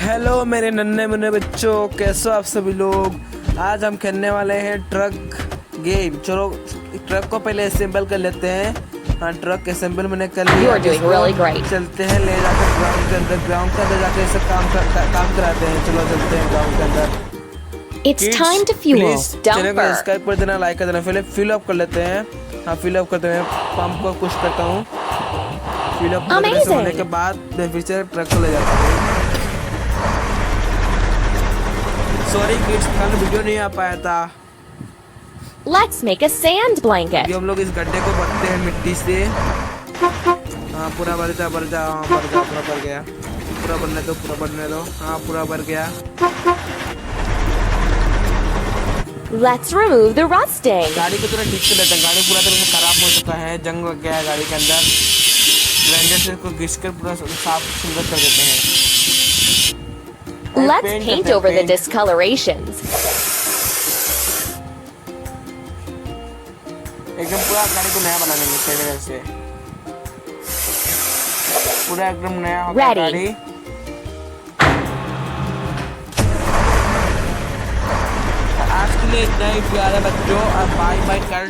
Hello मेरे नन्हे मुन्ने बच्चों, कैसे हो आप सभी लोग। आज हम खेलने वाले हैं ट्रक गेम। चलो ट्रक को पहले असेंबल कर लेते हैं। हाँ, ट्रक असेंबल मैंने कर लिया। चलते हैं ले जाकर ग्राउंड के अंदर। ग्राउंड के अंदर जाकर सब काम कराते हैं। चलो चलते हैं ग्राउंड के अंदर। It's time to fuel. Channel को सब्सक्राइब कर देना, लाइक कर देना। पहले फिल अप कर लेते हैं। हाँ, फिल अप करते हैं। पंप को पुश करता हूँ। फिल अप होने के बाद फिर से ट्रक को ले जाता हूँ। सॉरी किड्स, कल वीडियो नहीं आ पाया था। Let's make a sand blanket. हम लोग इस गड्ढे को भरते हैं मिट्टी से। हाँ, पूरा भर जा। हाँ, पूरा भर गया। पूरा भरने दो। हाँ, पूरा भर गया। Let's remove the rusting. गाड़ी को थोड़ा ठीक कर लेते हैं। गाड़ी पूरा तरह से खराब हो चुका है, जंग लग गया है गाड़ी के अंदर। ब्लेंडर से इसको घिस कर पूरा साफ सुंदर कर देते हैं। Let's paint over the discolorations. एकदम पूरा गाड़ी को नया बना देंगे पहले से। पूरा एकदम नया होगा गाड़ी। आज के लिए इतना ही प्यारे बच्चों। अब बाय बाय कर।